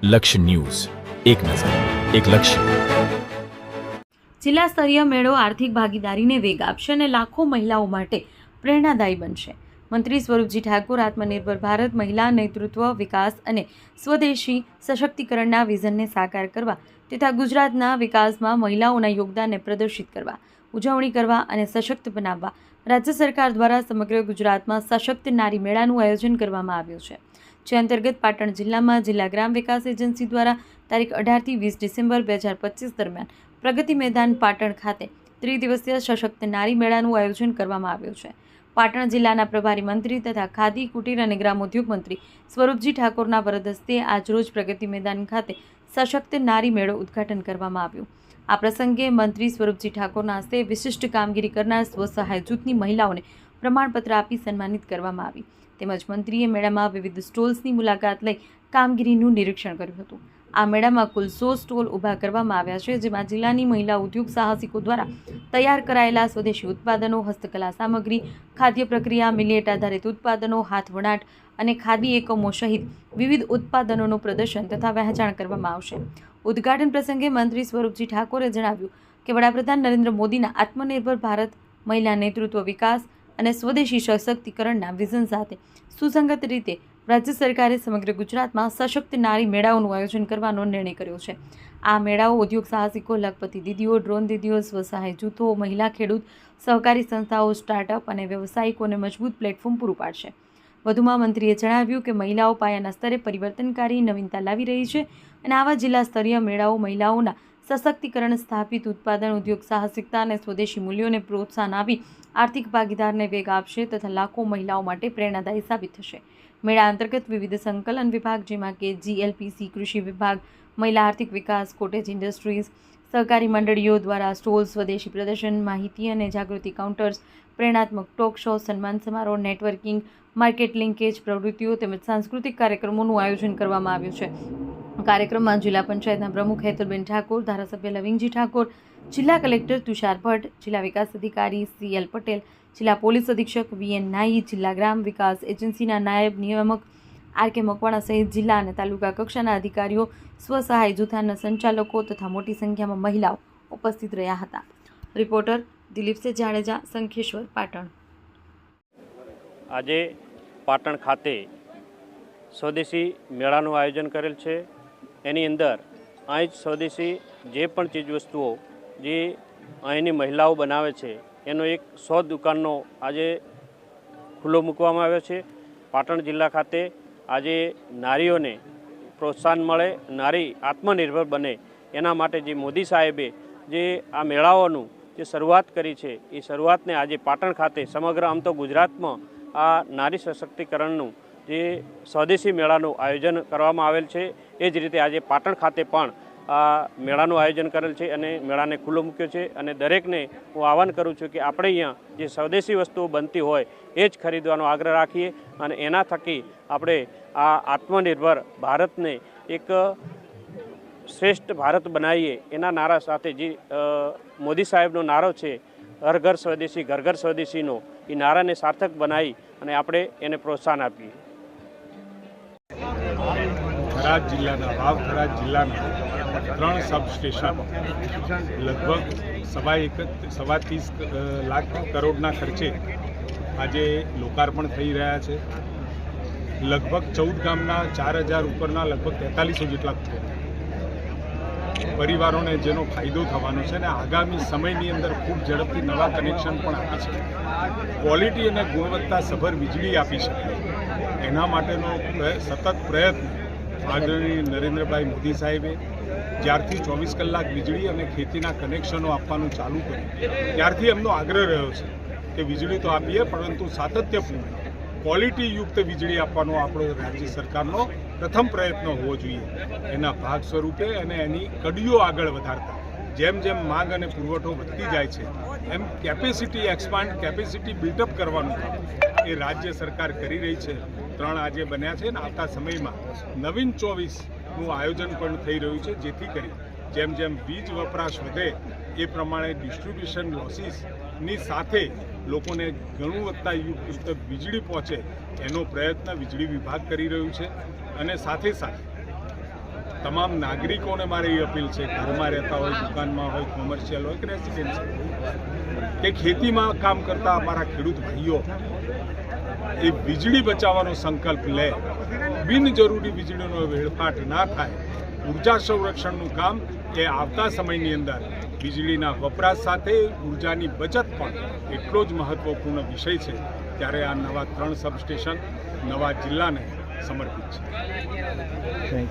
લક્ષ્ય ન્યૂઝ, એક નજર, એક લક્ષ્ય. જિલ્લા સ્તરીય મેળો આર્થિક ભાગીદારીને વેગ આપશે અને લાખો મહિલાઓ માટે પ્રેરણાદાયી બનશે. મંત્રી સ્વરૂપજી ઠાકોર આત્મનિર્ભર ભારત મહિલા નેતૃત્વ વિકાસ અને સ્વદેશી સશક્તિકરણના વિઝનને સાકાર કરવા તથા ગુજરાતના વિકાસમાં મહિલાઓના યોગદાનને પ્રદર્શિત કરવા, ઉજવણી કરવા અને સશક્ત બનાવવા રાજ્ય સરકાર દ્વારા સમગ્ર ગુજરાતમાં સશક્ત નારી મેળાનું આયોજન કરવામાં આવ્યું છે. જે અંતર્ગત પાટણ જિલ્લામાં જિલ્લા ગ્રામ વિકાસ એજન્સી દ્વારા તારીખ 18 થી 20 ડિસેમ્બર 2025 દરમિયાન પ્રગતિ મેદાન પાટણ ખાતે ત્રિદિવસીય સશક્ત નારી મેળાનું આયોજન કરવામાં આવ્યું છે. પાટણ જિલ્લાના પ્રભારી મંત્રી તથા ખાદી, કુટીર અને ગ્રામોદ્યોગ મંત્રી સ્વરૂપજી ઠાકોરના વરદ હસ્તે આજરોજ પ્રગતિ મેદાન ખાતે સશક્ત નારી મેળો ઉદ્ઘાટન કરવામાં આવ્યું. આ પ્રસંગે મંત્રી સ્વરૂપજી ઠાકોરના હસ્તે વિશિષ્ટ કામગીરી કરનાર સ્વસહાય જૂથની મહિલાઓને પ્રમાણપત્ર આપી સન્માનિત કરવામાં આવી. તેમજ મંત્રીએ મેળામાં વિવિધ સ્ટોલ્સની મુલાકાત લઈ કામગીરીનું નિરીક્ષણ કર્યું હતું. આ મેળામાં કુલ 100 સ્ટોલ ઊભા કરવામાં આવ્યા છે, જેમાં જિલ્લાની મહિલા ઉદ્યોગ સાહસિકો દ્વારા તૈયાર કરાયેલા સ્વદેશી ઉત્પાદનો, હસ્તકલા સામગ્રી, ખાદ્ય પ્રક્રિયા, મિલેટ આધારિત ઉત્પાદનો, હાથ વણાટ અને ખાદી એકમો સહિત વિવિધ ઉત્પાદનોનું પ્રદર્શન તથા વહેંચાણ કરવામાં આવશે. ઉદ્ઘાટન પ્રસંગે મંત્રી સ્વરૂપજી ઠાકોરે જણાવ્યું કે વડાપ્રધાન નરેન્દ્ર મોદીના આત્મનિર્ભર ભારત મહિલા નેતૃત્વ વિકાસ અને સ્વદેશી સશક્તિકરણના વિઝન સાથે સુસંગત રીતે રાજ્ય સરકારે સમગ્ર ગુજરાતમાં સશક્ત નારી મેળાઓનું આયોજન કરવાનો નિર્ણય કર્યો છે. આ મેળાઓ ઉદ્યોગ સાહસિકો, લખપતિ દીદીઓ, ડ્રોન દીદીઓ, સ્વસહાય જૂથો, મહિલા ખેડૂત, સહકારી સંસ્થાઓ, સ્ટાર્ટઅપ અને વ્યવસાયિકોને મજબૂત પ્લેટફોર્મ પૂરું પાડશે. વધુમાં મંત્રીએ જણાવ્યું કે મહિલાઓ પાયાના સ્તરે પરિવર્તનકારી નવીનતા લાવી રહી છે અને આવા જિલ્લા સ્તરીય મેળાઓ મહિલાઓના સશક્તિકરણ, સ્થાપિત ઉત્પાદન, ઉદ્યોગ સાહસિકતા અને સ્વદેશી મૂલ્યોને પ્રોત્સાહન આપી આર્થિક ભાગીદારને વેગ આપશે તથા લાખો મહિલાઓ માટે પ્રેરણાદાયી સાબિત થશે. મેળા અંતર્ગત વિવિધ સંકલન વિભાગ જેમાં કે GLPC, કૃષિ વિભાગ, મહિલા આર્થિક વિકાસ, કોટેજ ઇન્ડસ્ટ્રીઝ, સહકારી મંડળીઓ દ્વારા સ્ટોલ, સ્વદેશી પ્રદર્શન, માહિતી અને જાગૃતિ કાઉન્ટર્સ, પ્રેરણાત્મક ટોક શો, સન્માન સમારોહ, નેટવર્કિંગ, માર્કેટ લિંકેજ પ્રવૃત્તિઓ તેમજ સાંસ્કૃતિક કાર્યક્રમોનું આયોજન કરવામાં આવ્યું છે. કાર્યક્રમમાં જિલ્લા પંચાયતના પ્રમુખ હેતલબેન ઠાકોર, ધારાસભ્ય લવિંગજી ઠાકોર, જિલ્લા કલેક્ટર તુષાર ભટ્ટ, જિલ્લા વિકાસ અધિકારી CL પટેલ, જિલ્લા પોલીસ અધિક્ષક VN નાઈ, જિલ્લા ગ્રામ વિકાસ એજન્સીના નાયબ નિયામક RK મકવાણા સહિત જિલ્લા અને તાલુકા કક્ષાના અધિકારીઓ, સ્વસહાય જૂથના સંચાલકો તથા મોટી સંખ્યામાં મહિલાઓ ઉપસ્થિત રહ્યા હતા. રિપોર્ટર દિલીપસિંહ જાડેજા, શંખેશ્વર, પાટણ. આજે પાટણ ખાતે સ્વદેશી મેળાનું આયોજન કરેલ છે. એની અંદર અહીં જ સ્વદેશી જે પણ ચીજવસ્તુઓ જે અહીંની મહિલાઓ બનાવે છે એનો એક 100 દુકાનનો આજે ખુલ્લો મૂકવામાં આવ્યો છે. પાટણ જિલ્લા ખાતે આજે નારીઓને પ્રોત્સાહન મળે, નારી આત્મનિર્ભર બને એના માટે જે મોદી સાહેબે જે આ મેળાઓનું જે શરૂઆત કરી છે એ શરૂઆતને આજે પાટણ ખાતે સમગ્ર આમ તો ગુજરાતમાં આ નારી સશક્તિકરણનું જે સ્વદેશી મેળાનું આયોજન કરવામાં આવેલ છે. એ જ રીતે આજે પાટણ ખાતે પણ આ મેળાનું આયોજન કરેલ છે અને મેળાને ખુલ્લો મૂક્યો છે. અને દરેકને હું આહ્વાન કરું છું કે આપણે અહીંયા જે સ્વદેશી વસ્તુઓ બનતી હોય એ જ ખરીદવાનો આગ્રહ રાખીએ અને એના થકી આપણે આ આત્મનિર્ભર ભારતને એક શ્રેષ્ઠ ભારત બનાવીએ એના નારા સાથે જે મોદી સાહેબનો નારો છે હર ઘર સ્વદેશી ઘર ઘર સ્વદેશીનો, એ નારાને સાર્થક બનાવી અને આપણે એને પ્રોત્સાહન આપીએ. થરાદ જિલ્લાના વાવ-થરાદ જિલ્લાના 3 સબ સ્ટેશન લગભગ 30 લાખ કરોડના ખર્ચે આજે લોકાર્પણ થઈ રહ્યા છે. લગભગ 14 ગામના 4000 ઉપરના લગભગ 4300 જેટલા પરિવારોને જેનો ફાયદો થવાનો છે અને આગામી સમયની અંદર ખૂબ ઝડપથી નવા કનેક્શન પણ આપી શકે, ક્વોલિટી અને ગુણવત્તાસભર વીજળી આપી શકે, એના માટેનો સતત પ્રયત્ન આદરણીય નરેન્દ્રભાઈ મોદી સાહેબે જ્યારથી 24 કલાક વીજળી અને ખેતીના કનેક્શનો આપવાનું ચાલુ કર્યું ત્યારથી એમનો આગ્રહ રહ્યો છે કે વીજળી તો આપીએ પરંતુ સાતત્યપૂર્ણ ક્વોલિટીયુક્ત વીજળી આપવાનો આપણો રાજ્ય સરકારનો પ્રથમ પ્રયત્ન હોવો જોઈએ. એના ભાગ સ્વરૂપે અને એની કડીઓ આગળ વધારતા જેમ જેમ માંગ અને પુરવઠો વધતી જાય છે એમ કેપેસિટી એક્સપાન્ડ, કેપેસિટી બિલ્ટઅપ કરવાનું કામ એ રાજ્ય સરકાર કરી રહી છે. 3 આજે બન્યા છે અને આવતા સમયમાં નવીન 24નું આયોજન પણ થઈ રહ્યું છે, જેથી કરી જેમ જેમ વીજ વપરાશ વધે એ પ્રમાણે ડિસ્ટ્રીબ્યુશન લોસીસની સાથે લોકોને ગુણવત્તાયુક્ત વીજળી પહોંચે એનો પ્રયત્ન વીજળી વિભાગ કરી રહ્યું છે. અને સાથે સાથે તમામ નાગરિકોને મારી એ અપીલ છે, ઘરમાં રહેતા હોય, દુકાનમાં હોય, કોમર્શિયલ હોય કે રેસિડેન્શિયલ કે ખેતીમાં કામ કરતા અમારા ખેડૂત ભાઈઓ એ વીજળી બચાવવાનો સંકલ્પ લે, બિનજરૂરી વીજળીનો વેડફાટ ના થાય. ઉર્જા સંરક્ષણનું કામ એ આવતા સમયની અંદર વીજળીના વપરાશ સાથે ઉર્જાની બચત પણ એટલો જ મહત્વપૂર્ણ વિષય છે. ત્યારે આ નવા 3 સબસ્ટેશન નવા જિલ્લાને સમર્પિત છે.